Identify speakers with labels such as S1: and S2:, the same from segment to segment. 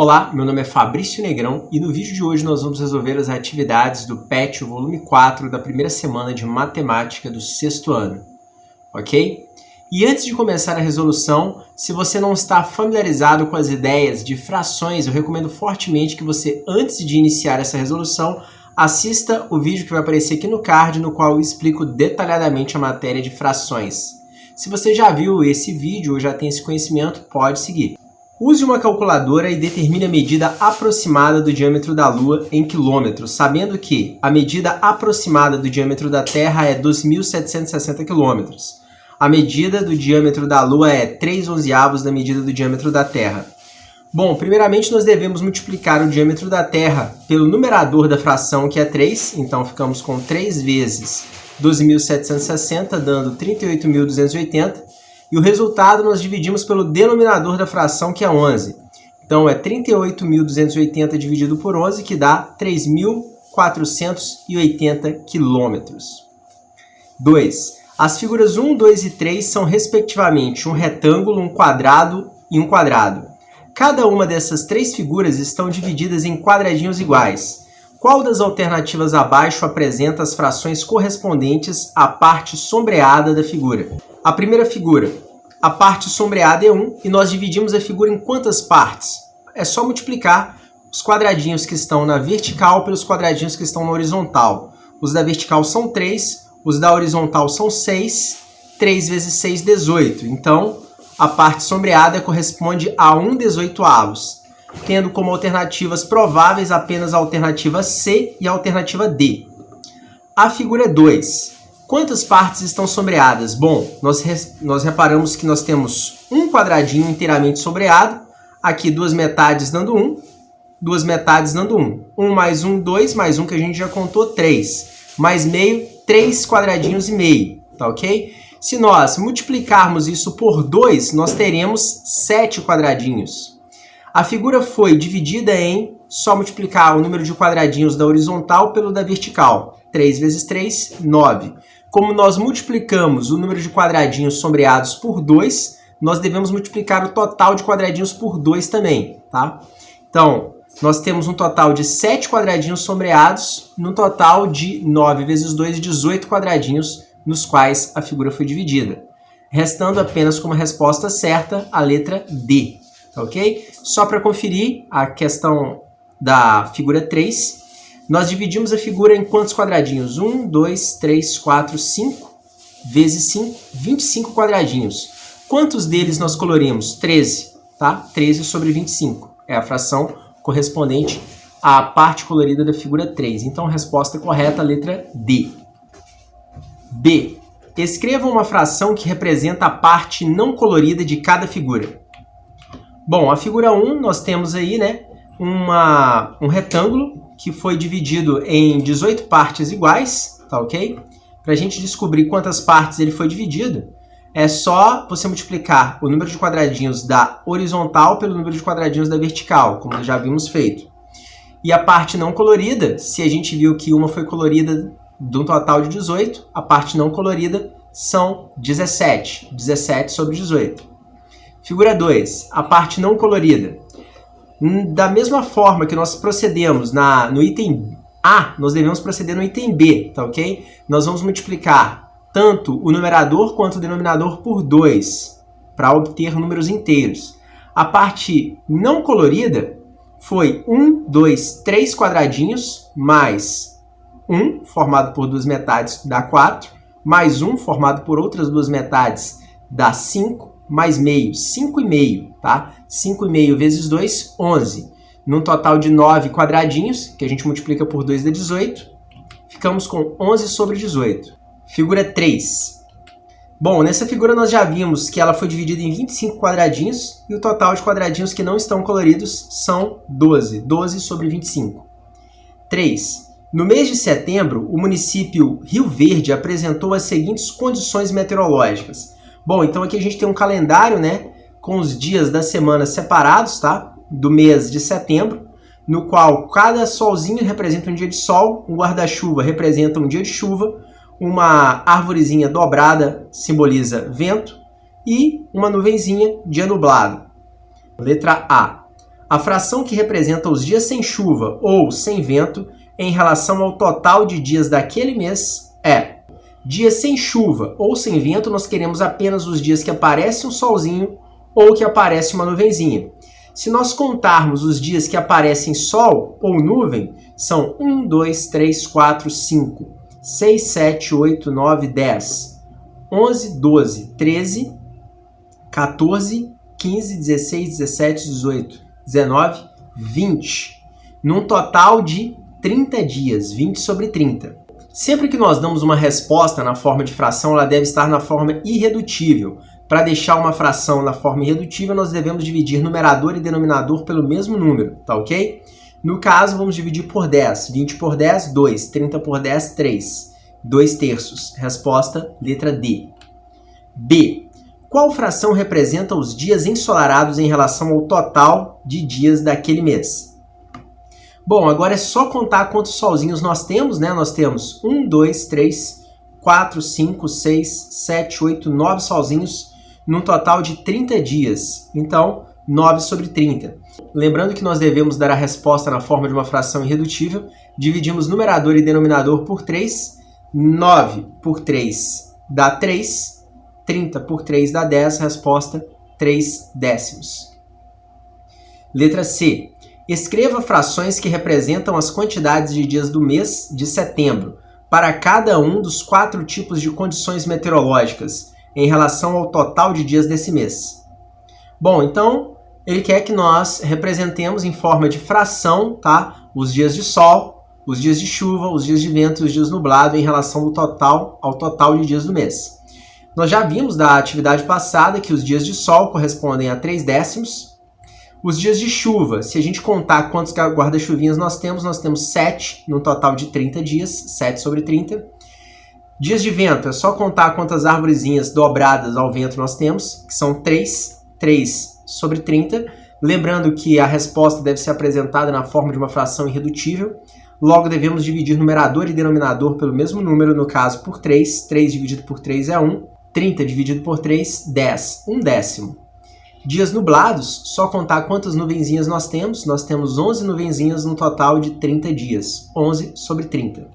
S1: Olá, meu nome é Fabrício Negrão e no vídeo de hoje nós vamos resolver as atividades do PET, o volume 4 da primeira semana de matemática do sexto ano, ok? E antes de começar a resolução, se você não está familiarizado com as ideias de frações, eu recomendo fortemente que você, antes de iniciar essa resolução, assista o vídeo que vai aparecer aqui no card, no qual eu explico detalhadamente a matéria de frações. Se você já viu esse vídeo ou já tem esse conhecimento, pode seguir. Use uma calculadora e determine a medida aproximada do diâmetro da Lua em quilômetros, sabendo que a medida aproximada do diâmetro da Terra é 2.760 quilômetros. A medida do diâmetro da Lua é 3/11 da medida do diâmetro da Terra. Bom, primeiramente nós devemos multiplicar o diâmetro da Terra pelo numerador da fração, que é 3, então ficamos com 3 vezes 12.760, dando 38.280. E o resultado nós dividimos pelo denominador da fração, que é 11. Então, é 38.280 dividido por 11, que dá 3.480 quilômetros. 2. As figuras 1, 2 e 3 são, respectivamente, um retângulo, um quadrado e um quadrado. Cada uma dessas três figuras estão divididas em quadradinhos iguais. Qual das alternativas abaixo apresenta as frações correspondentes à parte sombreada da figura? A primeira figura, a parte sombreada é 1, e nós dividimos a figura em quantas partes? É só multiplicar os quadradinhos que estão na vertical pelos quadradinhos que estão na horizontal. Os da vertical são 3, os da horizontal são 6, 3 vezes 6, 18. Então, a parte sombreada corresponde a 1/18, tendo como alternativas prováveis apenas a alternativa C e a alternativa D. A figura 2. Quantas partes estão sombreadas? Bom, nós reparamos que nós temos um quadradinho inteiramente sombreado, aqui duas metades dando 1, duas metades dando 1. 1 mais 1, 2, mais 1 que a gente já contou, 3. Mais meio, 3 quadradinhos e meio, tá ok? Se nós multiplicarmos isso por 2, nós teremos 7 quadradinhos. A figura foi dividida em só multiplicar o número de quadradinhos da horizontal pelo da vertical. 3 vezes 3, 9. Como nós multiplicamos o número de quadradinhos sombreados por 2, nós devemos multiplicar o total de quadradinhos por 2 também, tá? Então, nós temos um total de 7 quadradinhos sombreados, no total de 9 vezes 2, 18 quadradinhos nos quais a figura foi dividida. Restando apenas como resposta certa a letra D, tá ok? Só para conferir a questão da figura 3, nós dividimos a figura em quantos quadradinhos? 1, 2, 3, 4, 5 vezes 5, 25 quadradinhos. Quantos deles nós colorimos? 13, tá? 13 sobre 25. É a fração correspondente à parte colorida da figura 3. Então, resposta correta, letra D. B. Escreva uma fração que representa a parte não colorida de cada figura. Bom, a figura 1, nós temos aí, né, um retângulo que foi dividido em 18 partes iguais, tá ok? Para a gente descobrir quantas partes ele foi dividido, é só você multiplicar o número de quadradinhos da horizontal pelo número de quadradinhos da vertical, como nós já vimos feito. E a parte não colorida, se a gente viu que uma foi colorida de um total de 18, a parte não colorida são 17. 17 sobre 18. Figura 2, a parte não colorida. Da mesma forma que nós procedemos no item A, nós devemos proceder no item B, tá ok? Nós vamos multiplicar tanto o numerador quanto o denominador por 2, para obter números inteiros. A parte não colorida foi 1, 2, 3 quadradinhos, mais 1, formado por duas metades, dá 4, mais 1, formado por outras duas metades, dá 5, mais meio, 5,5, tá? 5,5 vezes 2, 11. Num total de 9 quadradinhos, que a gente multiplica por 2 dá 18, ficamos com 11 sobre 18. Figura 3. Bom, nessa figura nós já vimos que ela foi dividida em 25 quadradinhos, e o total de quadradinhos que não estão coloridos são 12. 12 sobre 25. 3. No mês de setembro, o município Rio Verde apresentou as seguintes condições meteorológicas. Bom, então aqui a gente tem um calendário, né, com os dias da semana separados, tá? Do mês de setembro, no qual cada solzinho representa um dia de sol, um guarda-chuva representa um dia de chuva, uma árvorezinha dobrada simboliza vento e uma nuvenzinha, dia nublado. Letra A. A fração que representa os dias sem chuva ou sem vento em relação ao total de dias daquele mês é: dias sem chuva ou sem vento, nós queremos apenas os dias que aparece um solzinho ou que aparece uma nuvenzinha. Se nós contarmos os dias que aparecem sol ou nuvem, são 1, 2, 3, 4, 5, 6, 7, 8, 9, 10, 11, 12, 13, 14, 15, 16, 17, 18, 19, 20. Num total de 30 dias, 20 sobre 30. Sempre que nós damos uma resposta na forma de fração, ela deve estar na forma irredutível. Para deixar uma fração na forma irredutível, nós devemos dividir numerador e denominador pelo mesmo número, tá ok? No caso, vamos dividir por 10. 20 por 10, 2. 30 por 10, 3. 2 terços. Resposta, letra D. B. Qual fração representa os dias ensolarados em relação ao total de dias daquele mês? Bom, agora é só contar quantos solzinhos nós temos, né? Nós temos 1, 2, 3, 4, 5, 6, 7, 8, 9 solzinhos, num total de 30 dias. Então, 9 sobre 30. Lembrando que nós devemos dar a resposta na forma de uma fração irredutível. Dividimos numerador e denominador por 3. 9 por 3 dá 3. 30 por 3 dá 10. Resposta, 3 décimos. Letra C. Escreva frações que representam as quantidades de dias do mês de setembro para cada um dos 4 tipos de condições meteorológicas em relação ao total de dias desse mês. Bom, então ele quer que nós representemos em forma de fração, tá? Os dias de sol, os dias de chuva, os dias de vento e os dias nublados em relação ao total de dias do mês. Nós já vimos da atividade passada que os dias de sol correspondem a 3 décimos. Os dias de chuva, se a gente contar quantos guarda-chuvinhas nós temos 7 no total de 30 dias, 7 sobre 30. Dias de vento, é só contar quantas arvorezinhas dobradas ao vento nós temos, que são 3 sobre 30. Lembrando que a resposta deve ser apresentada na forma de uma fração irredutível. Logo, devemos dividir numerador e denominador pelo mesmo número, no caso por 3. 3 dividido por 3 é 1. 30 dividido por 3, 10. 1 décimo. Dias nublados, só contar quantas nuvenzinhas nós temos. Nós temos 11 nuvenzinhas no total de 30 dias. 11 sobre 30.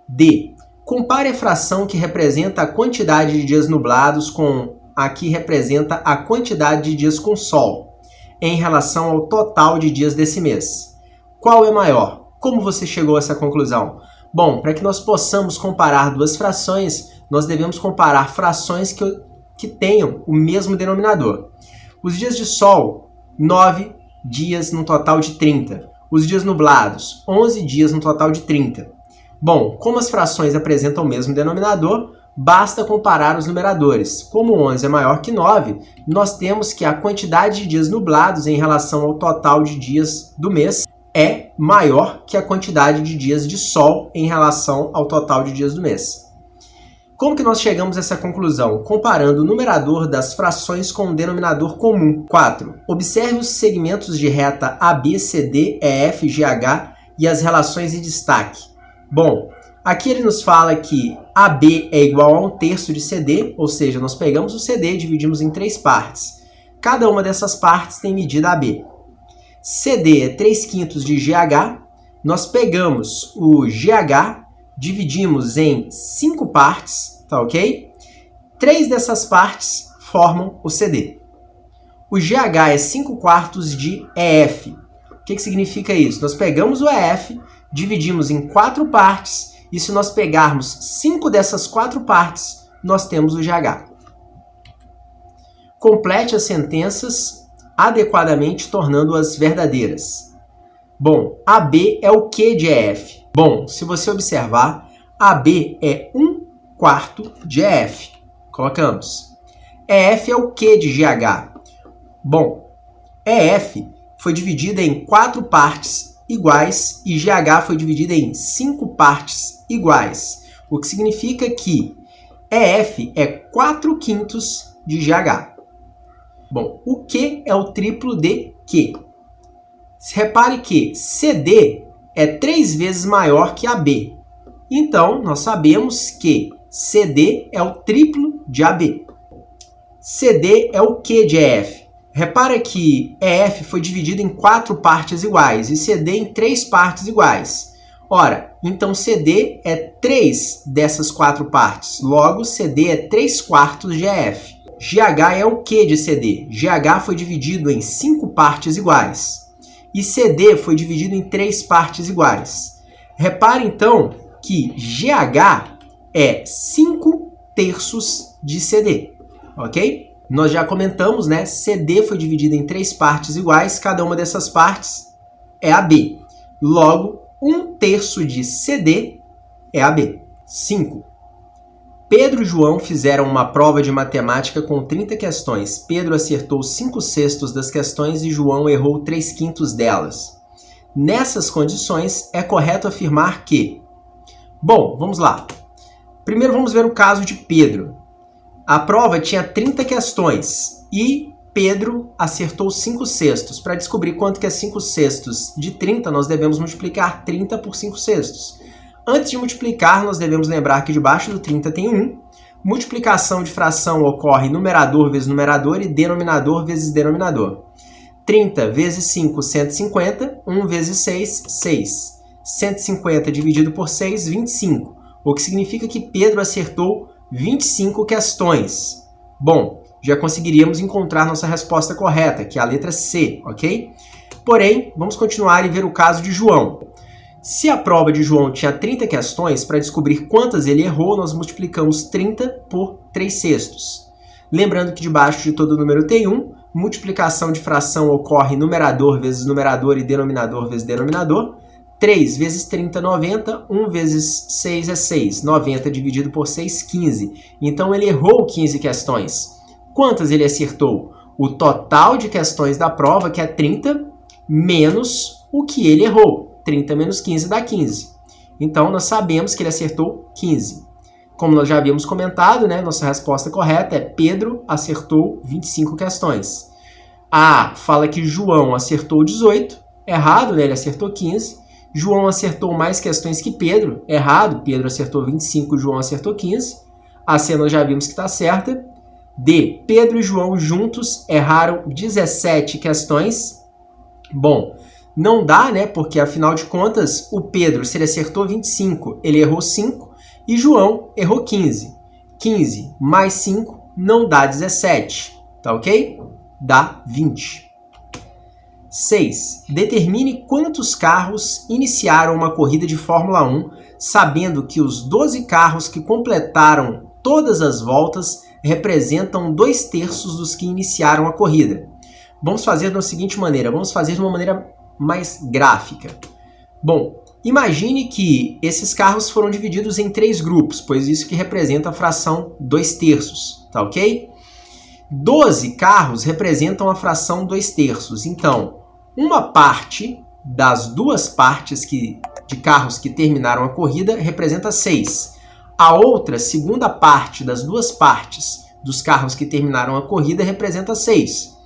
S1: D. Compare a fração que representa a quantidade de dias nublados com a que representa a quantidade de dias com sol, em relação ao total de dias desse mês. Qual é maior? Como você chegou a essa conclusão? Bom, para que nós possamos comparar duas frações, nós devemos comparar frações que tenham o mesmo denominador. Os dias de sol, 9 dias no total de 30. Os dias nublados, 11 dias no total de 30. Bom, como as frações apresentam o mesmo denominador, basta comparar os numeradores. Como 11 é maior que 9, nós temos que a quantidade de dias nublados em relação ao total de dias do mês é maior que a quantidade de dias de sol em relação ao total de dias do mês. Como que nós chegamos a essa conclusão? Comparando o numerador das frações com o denominador comum. 4. Observe os segmentos de reta AB, CD, EF, GH e as relações de destaque. Bom, aqui ele nos fala que AB é igual a 1/3 de CD, ou seja, nós pegamos o CD e dividimos em 3 partes. Cada uma dessas partes tem medida AB. CD é 3/5 de GH, nós pegamos o GH, dividimos em 5 partes, tá ok? 3 dessas partes formam o CD. O GH é 5/4 de EF. O que significa isso? Nós pegamos o EF, dividimos em 4 partes, e se nós pegarmos 5 dessas 4 partes, nós temos o GH. Complete as sentenças adequadamente, tornando-as verdadeiras. Bom, AB é o que de EF? Bom, se você observar, AB é 1/4 de EF. Colocamos. EF é o que de GH? Bom, EF foi dividida em 4 partes iguais e GH foi dividida em 5 partes iguais, o que significa que EF é 4/5 de GH. Bom, o que é o triplo de Q? Repare que CD é 3 vezes maior que AB. Então, nós sabemos que CD é o triplo de AB. CD é o que de EF? Repara que EF foi dividido em 4 partes iguais e CD em 3 partes iguais. Ora, então CD é 3 dessas 4 partes, logo CD é 3/4 de EF. GH é o que de CD? GH foi dividido em 5 partes iguais e CD foi dividido em 3 partes iguais. Repare então que GH é 5/3 de CD, ok? Nós já comentamos, né? CD foi dividido em 3 partes iguais, cada uma dessas partes é AB. Logo, 1/3 de CD é AB. 5. Pedro e João fizeram uma prova de matemática com 30 questões. Pedro acertou 5/6 das questões e João errou 3/5 delas. Nessas condições, é correto afirmar que... Bom, vamos lá. Primeiro vamos ver o caso de Pedro. A prova tinha 30 questões e Pedro acertou 5/6. Para descobrir quanto que é 5/6 de 30, nós devemos multiplicar 30 por 5/6. Antes de multiplicar, nós devemos lembrar que debaixo do 30 tem 1. Multiplicação de fração ocorre numerador vezes numerador e denominador vezes denominador. 30 vezes 5, 150. 1 vezes 6, 6. 150 dividido por 6, 25. O que significa que Pedro acertou 25 questões. Bom, já conseguiríamos encontrar nossa resposta correta, que é a letra C, ok? Porém, vamos continuar e ver o caso de João. Se a prova de João tinha 30 questões, para descobrir quantas ele errou, nós multiplicamos 30 por 3/6. Lembrando que debaixo de todo número tem 1, multiplicação de fração ocorre numerador vezes numerador e denominador vezes denominador. 3 vezes 30, 90. 1 vezes 6 é 6. 90 dividido por 6, 15. Então ele errou 15 questões. Quantas ele acertou? O total de questões da prova, que é 30, menos o que ele errou. 30 menos 15 dá 15. Então, nós sabemos que ele acertou 15. Como nós já havíamos comentado, né, nossa resposta correta é Pedro acertou 25 questões. A fala que João acertou 18. Errado, né, ele acertou 15. João acertou mais questões que Pedro. Errado, Pedro acertou 25, João acertou 15. A C nós já vimos que está certa. D, Pedro e João juntos erraram 17 questões. Bom, não dá, né? Porque, afinal de contas, o Pedro, se ele acertou 25, ele errou 5 e João errou 15. 15 mais 5 não dá 17, tá ok? Dá 20. 6. Determine quantos carros iniciaram uma corrida de Fórmula 1, sabendo que os 12 carros que completaram todas as voltas representam 2/3 dos que iniciaram a corrida. Vamos fazer da seguinte maneira, vamos fazer de uma maneira mais gráfica. Bom, imagine que esses carros foram divididos em 3 grupos, pois isso que representa a fração 2/3, tá ok? 12 carros representam a fração 2/3, então uma parte das 2 partes de carros que terminaram a corrida representa 6. A outra, segunda parte das 2 partes dos carros que terminaram a corrida representa 6.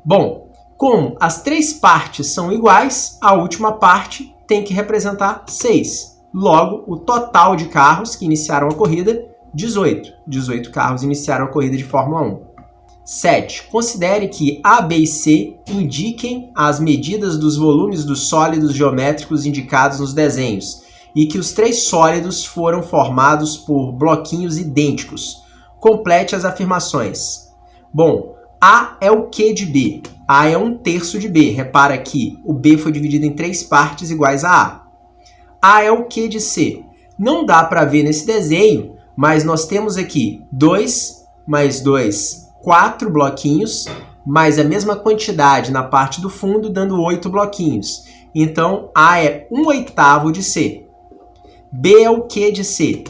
S1: Bom, como as 3 partes são iguais, a última parte tem que representar 6. Logo, o total de carros que iniciaram a corrida, 18. 18 carros iniciaram a corrida de Fórmula 1. 7. Considere que A, B e C indiquem as medidas dos volumes dos sólidos geométricos indicados nos desenhos e que os 3 sólidos foram formados por bloquinhos idênticos. Complete as afirmações. Bom, A é o que de B? A é 1/3 de B. Repara que o B foi dividido em 3 partes iguais a A. A é o que de C? Não dá para ver nesse desenho, mas nós temos aqui 2 mais 2, 4 bloquinhos, mais a mesma quantidade na parte do fundo, dando 8 bloquinhos. Então, A é 1/8 de C. B é o que de C?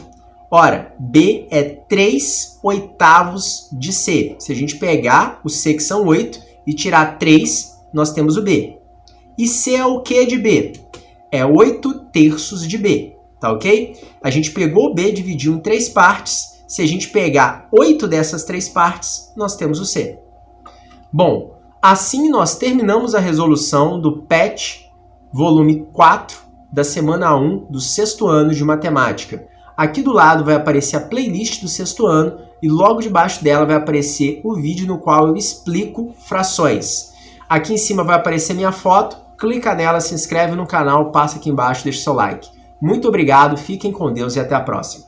S1: Ora, B é 3/8 de C. Se a gente pegar o C, que são 8, e tirar 3, nós temos o B. E C é o que de B? É 8/3 de B, tá ok? A gente pegou o B, dividiu em 3 partes. Se a gente pegar 8 dessas 3 partes, nós temos o C. Bom, assim nós terminamos a resolução do PET, volume 4, da semana 1 do 6º ano de matemática. Aqui do lado vai aparecer a playlist do 6º ano e logo debaixo dela vai aparecer o vídeo no qual eu explico frações. Aqui em cima vai aparecer minha foto, clica nela, se inscreve no canal, passa aqui embaixo, deixa seu like. Muito obrigado, fiquem com Deus e até a próxima.